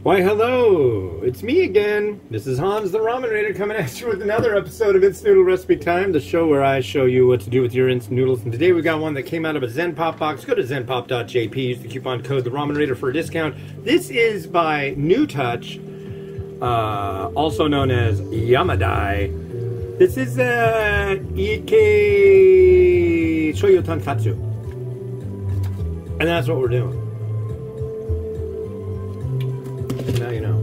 Why, hello! It's me again. This is Hans the Ramen Raider coming at you with another episode of Instant Noodle Recipe Time, the show where I show you what to do with your instant noodles. And today we got one that came out of a Zen Pop box. Go to zenpop.jp, use the coupon code the Ramen Raider for a discount. This is by New Touch, also known as Yamadai. This is Iekei Shoyu Tonkotsu. And that's what we're doing. Now you know.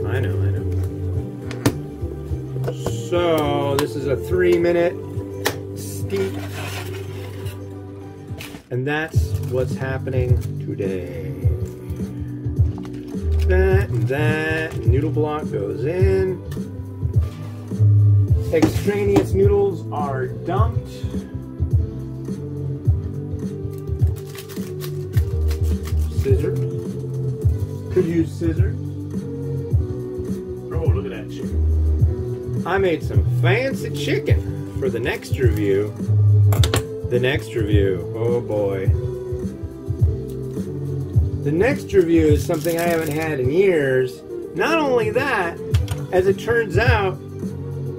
I know. So, this is a 3-minute steep. And that's what's happening today. That noodle block goes in. Extraneous noodles are dumped. Scissors. Could use scissors. Oh, look at that chicken. I made some fancy chicken for the next review. The next review. Oh boy. The next review is something I haven't had in years. Not only that, as it turns out,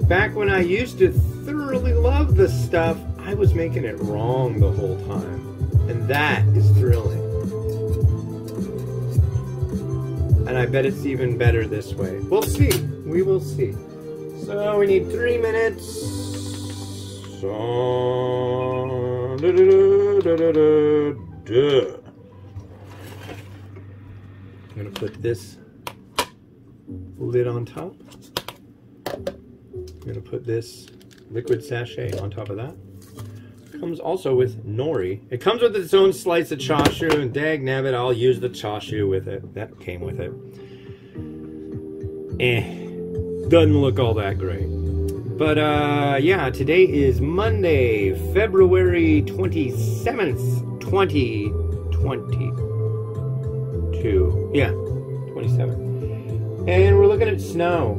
back when I used to thoroughly love this stuff, I was making it wrong the whole time. And that is thrilling. And I bet it's even better this way. We'll see. We will see. So we need 3 minutes. So, I'm gonna put this lid on top. I'm gonna put this liquid sachet on top of that. Comes also with nori. It comes with its own slice of chashu, and dag nabbit, I'll use the chashu with it. That came with it. Doesn't look all that great. But yeah, today is Monday, February 27th, 2022. Yeah, 27th. And we're looking at snow.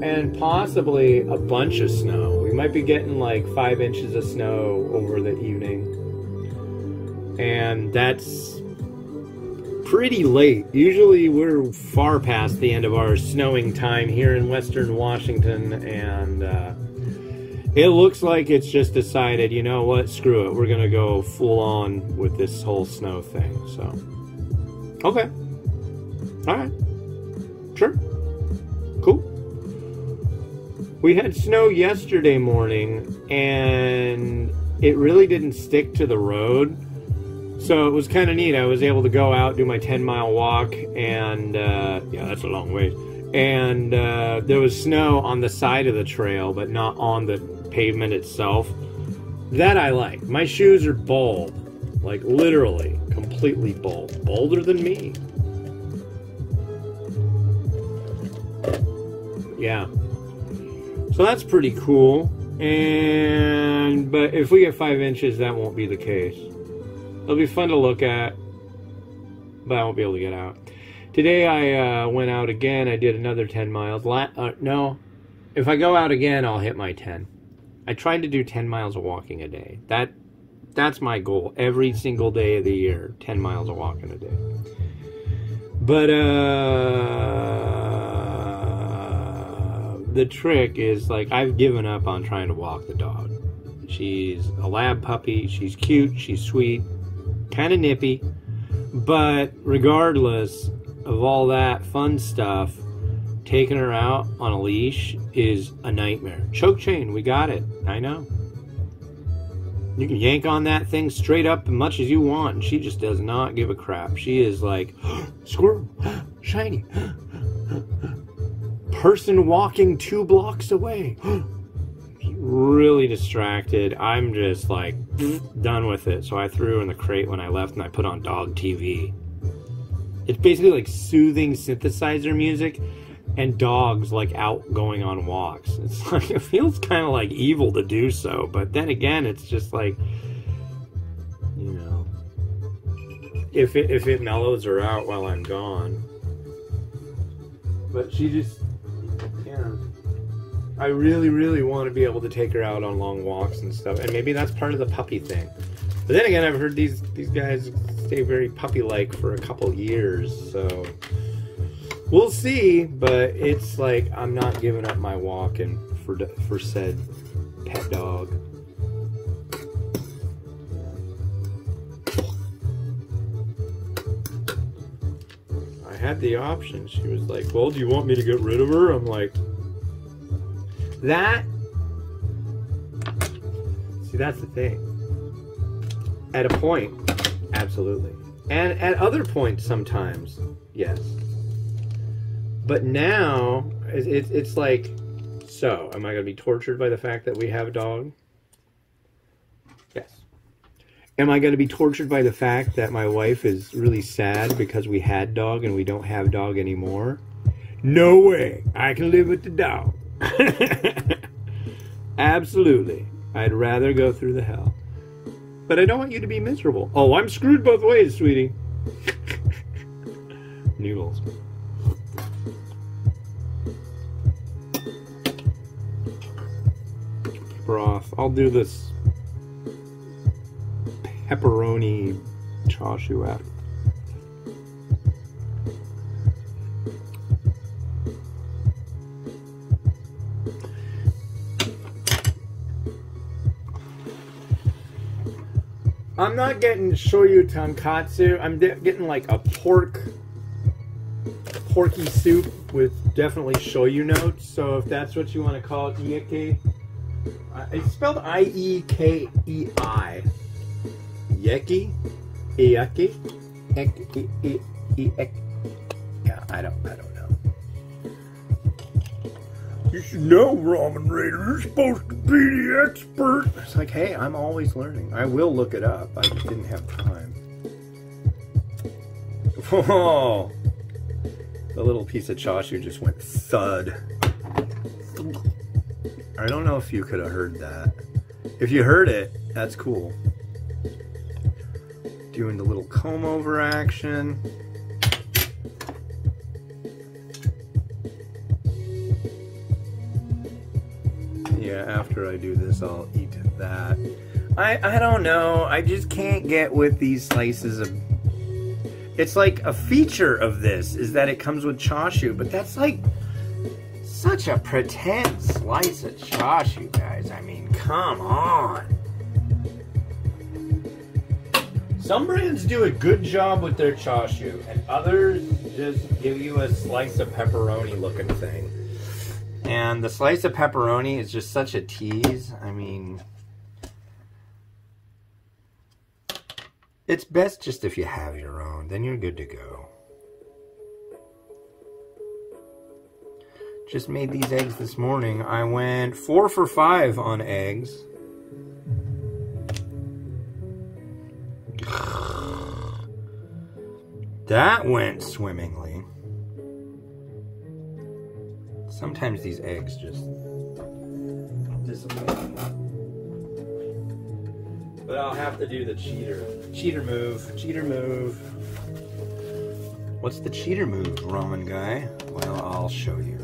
And possibly a bunch of snow. We might be getting like 5 inches of snow over the evening. And that's pretty late. Usually we're far past the end of our snowing time here in Western Washington. And it looks like it's just decided, you know what, screw it. We're going to go full on with this whole snow thing. So, okay. All right. Sure. Cool. We had snow yesterday morning, and it really didn't stick to the road, so it was kind of neat. I was able to go out, do my 10-mile walk, and yeah, that's a long way. And there was snow on the side of the trail, but not on the pavement itself. That I like. My shoes are bald, like literally, completely bald. Bolder than me. Yeah. So that's pretty cool, but if we get 5 inches, that won't be the case. It'll be fun to look at, but I won't be able to get out. Today I went out again. I did another 10 miles. No, if I go out again, I'll hit my 10. I tried to do 10 miles of walking a day. That's my goal every single day of the year, 10 miles of walking a day. But the trick is, like, I've given up on trying to walk the dog. She's a lab puppy. She's cute. She's sweet. Kind of nippy. But regardless of all that fun stuff, taking her out on a leash is a nightmare. Choke chain, we got it. I know. You can yank on that thing straight up as much as you want, and she just does not give a crap. She is like, squirrel, shiny. Person walking 2 blocks away. Really distracted. I'm just like done with it. So I threw her in the crate when I left, and I put on dog TV. It's basically like soothing synthesizer music and dogs like out going on walks. It's like, it feels kind of like evil to do so, but then again, it's just like, you know, if it mellows her out while I'm gone. But she just, yeah, I really, really want to be able to take her out on long walks and stuff. And maybe that's part of the puppy thing. But then again, I've heard these guys stay very puppy-like for a couple years, so We'll see, but it's like I'm not giving up my walking for said pet dog. I had the option. She was like, well, do you want me to get rid of her? I'm like, that. See, that's the thing. At a point, absolutely. And at other points, sometimes, yes. But now, it's like, so, am I going to be tortured by the fact that we have a dog? Yes. Am I going to be tortured by the fact that my wife is really sad because we had dog and we don't have dog anymore? No way. I can live with the dog. Absolutely. I'd rather go through the hell. But I don't want you to be miserable. Oh, I'm screwed both ways, sweetie. Noodles. Broth. I'll do this pepperoni chashu after. I'm not getting shoyu tonkotsu. I'm getting like a porky soup with definitely shoyu notes. So if that's what you want to call it, Iekei. It's spelled Iekei. Iekei? Iekei? Yeah, I don't know. You should know, Ramen Raider. You're supposed to be the expert. It's like, hey, I'm always learning. I will look it up. I just didn't have time. Whoa! The little piece of chashu just went thud. I don't know if you could have heard that. If you heard it, that's cool. Doing the little comb over action. Yeah, after I do this, I'll eat that. I don't know. I just can't get with these slices of... It's like a feature of this is that it comes with chashu, but that's like such a pretend slice of chashu, guys. I mean, come on. Some brands do a good job with their chashu, and others just give you a slice of pepperoni looking thing. And the slice of pepperoni is just such a tease. I mean, it's best just if you have your own, then you're good to go. Just made these eggs this morning. I went 4 for 5 on eggs. That went swimmingly. Sometimes these eggs just disappoint. But I'll have to do the cheater move. Cheater move. What's the cheater move, ramen guy? Well, I'll show you.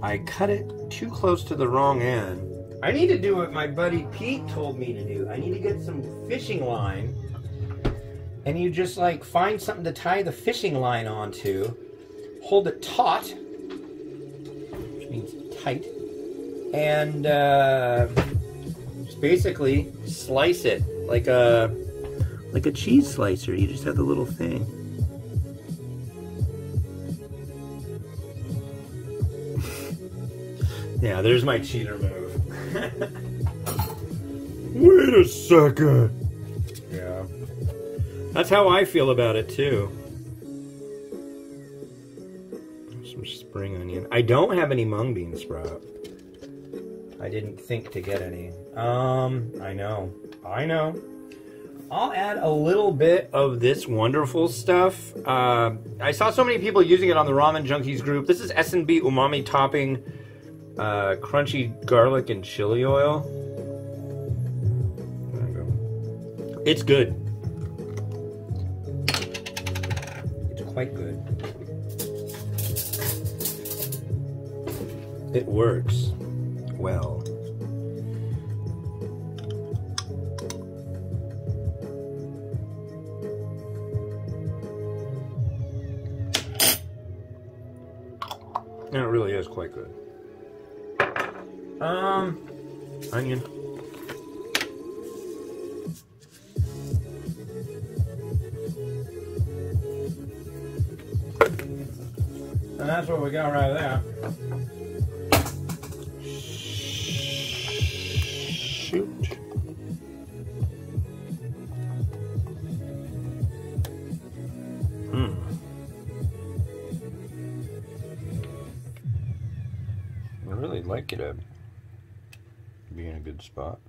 I cut it too close to the wrong end. I need to do what my buddy Pete told me to do. I need to get some fishing line. And you just like find something to tie the fishing line onto. Hold it taut, which means tight, and just basically slice it like a cheese slicer. You just have the little thing. Yeah, there's my cheater move. Wait a second. Yeah, that's how I feel about it too. Spring onion. I don't have any mung bean sprout. I didn't think to get any. I know. I'll add a little bit of this wonderful stuff. I saw so many people using it on the Ramen Junkies group. This is S&B umami topping, crunchy garlic and chili oil. There we go. It's good. It's quite good. It works well. And it really is quite good. Onion. And that's what we got right there. Shoot. I really like it to be in a good spot.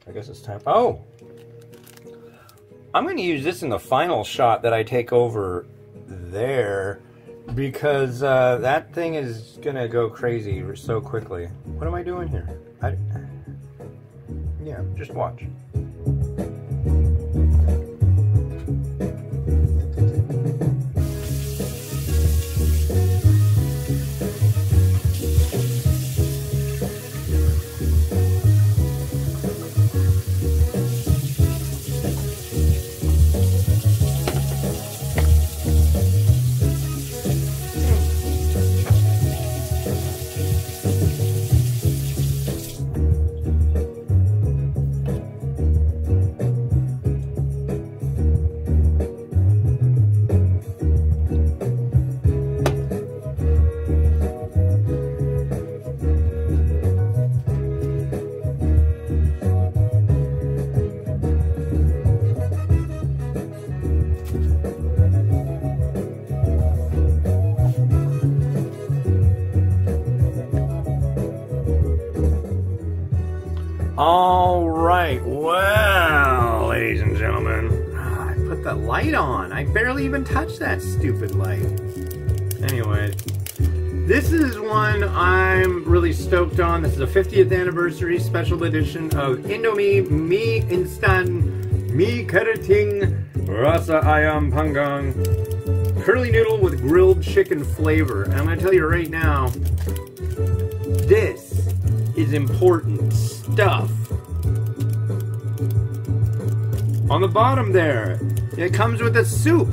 I guess it's time. Oh! I'm going to use this in the final shot that I take over there because that thing is going to go crazy so quickly. What am I doing here? Yeah, just watch. All right, well, ladies and gentlemen, I put the light on. I barely even touched that stupid light. Anyway, this is one I'm really stoked on. This is a 50th anniversary special edition of Indomie Mi Instant Mi Karating Rasa Ayam Panggang Curly Noodle with grilled chicken flavor. And I'm going to tell you right now, this is important stuff. On the bottom there, it comes with a soup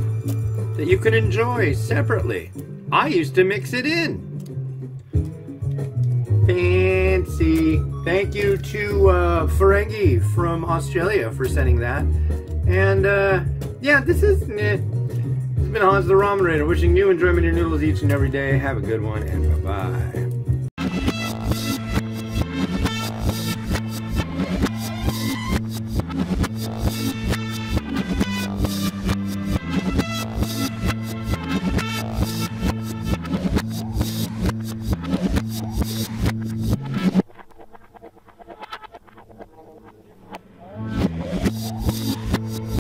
that you can enjoy separately. I used to mix it in. Fancy. Thank you to Ferengi from Australia for sending that. And yeah, this is It's been Hans the Ramen Raider, wishing you enjoyment in your noodles each and every day. Have a good one, and bye-bye.